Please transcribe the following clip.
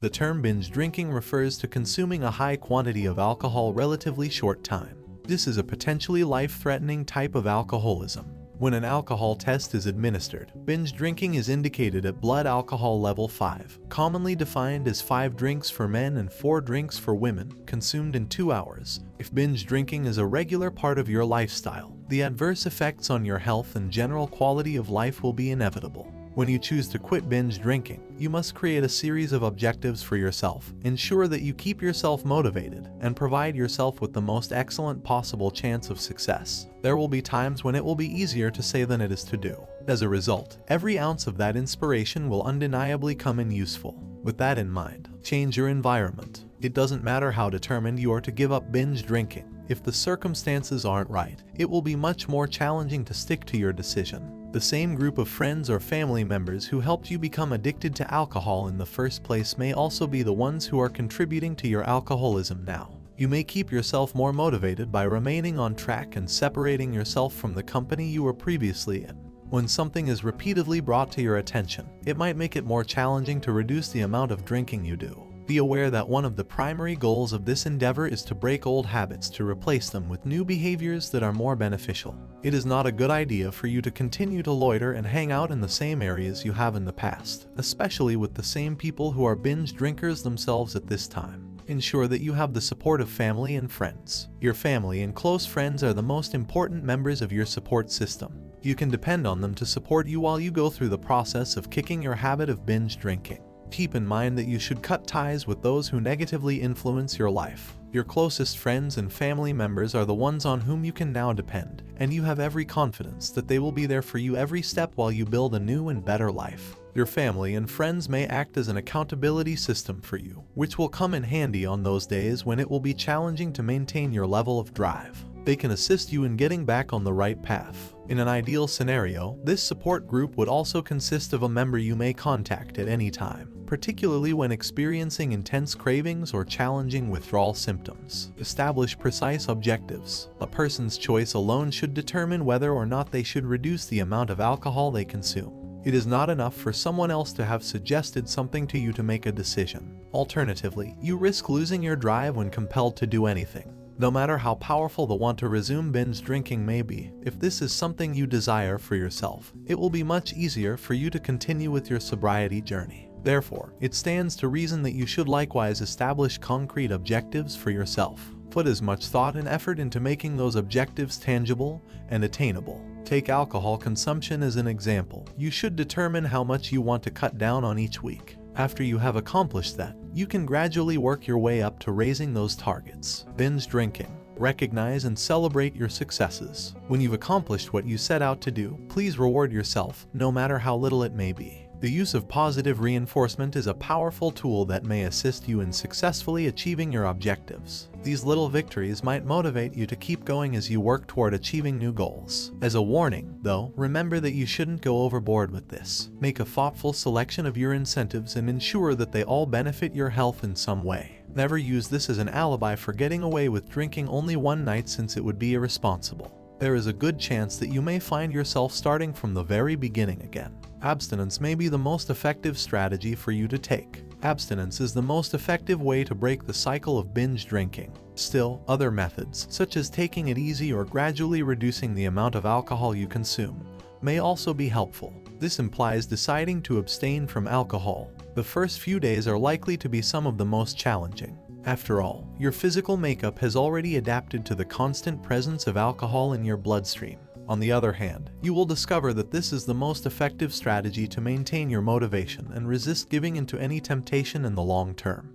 The term binge drinking refers to consuming a high quantity of alcohol relatively short time. This is a potentially life-threatening type of alcoholism. When an alcohol test is administered, binge drinking is indicated at blood alcohol level 5, commonly defined as 5 drinks for men and 4 drinks for women, consumed in 2 hours. If binge drinking is a regular part of your lifestyle, the adverse effects on your health and general quality of life will be inevitable. When you choose to quit binge drinking, you must create a series of objectives for yourself. Ensure that you keep yourself motivated and provide yourself with the most excellent possible chance of success. There will be times when it will be easier to say than it is to do. As a result, every ounce of that inspiration will undeniably come in useful. With that in mind, change your environment. It doesn't matter how determined you are to give up binge drinking. If the circumstances aren't right, it will be much more challenging to stick to your decision. The same group of friends or family members who helped you become addicted to alcohol in the first place may also be the ones who are contributing to your alcoholism now. You may keep yourself more motivated by remaining on track and separating yourself from the company you were previously in. When something is repeatedly brought to your attention, it might make it more challenging to reduce the amount of drinking you do. Be aware that one of the primary goals of this endeavor is to break old habits to replace them with new behaviors that are more beneficial. It is not a good idea for you to continue to loiter and hang out in the same areas you have in the past, especially with the same people who are binge drinkers themselves at this time. Ensure that you have the support of family and friends. Your family and close friends are the most important members of your support system. You can depend on them to support you while you go through the process of kicking your habit of binge drinking. Keep in mind that you should cut ties with those who negatively influence your life. Your closest friends and family members are the ones on whom you can now depend, and you have every confidence that they will be there for you every step while you build a new and better life. Your family and friends may act as an accountability system for you, which will come in handy on those days when it will be challenging to maintain your level of drive. They can assist you in getting back on the right path. In an ideal scenario, this support group would also consist of a member you may contact at any time, particularly when experiencing intense cravings or challenging withdrawal symptoms. Establish precise objectives. A person's choice alone should determine whether or not they should reduce the amount of alcohol they consume. It is not enough for someone else to have suggested something to you to make a decision. Alternatively, you risk losing your drive when compelled to do anything. No matter how powerful the want to resume binge drinking may be, if this is something you desire for yourself, it will be much easier for you to continue with your sobriety journey. Therefore, it stands to reason that you should likewise establish concrete objectives for yourself. Put as much thought and effort into making those objectives tangible and attainable. Take alcohol consumption as an example. You should determine how much you want to cut down on each week. After you have accomplished that, you can gradually work your way up to raising those targets. Binge drinking. Recognize and celebrate your successes. When you've accomplished what you set out to do, please reward yourself, no matter how little it may be. The use of positive reinforcement is a powerful tool that may assist you in successfully achieving your objectives. These little victories might motivate you to keep going as you work toward achieving new goals. As a warning, though, remember that you shouldn't go overboard with this. Make a thoughtful selection of your incentives and ensure that they all benefit your health in some way. Never use this as an alibi for getting away with drinking only one night, since it would be irresponsible. There is a good chance that you may find yourself starting from the very beginning again. Abstinence may be the most effective strategy for you to take. Abstinence is the most effective way to break the cycle of binge drinking. Still, other methods, such as taking it easy or gradually reducing the amount of alcohol you consume, may also be helpful. This implies deciding to abstain from alcohol. The first few days are likely to be some of the most challenging. After all, your physical makeup has already adapted to the constant presence of alcohol in your bloodstream. On the other hand, you will discover that this is the most effective strategy to maintain your motivation and resist giving into any temptation in the long term.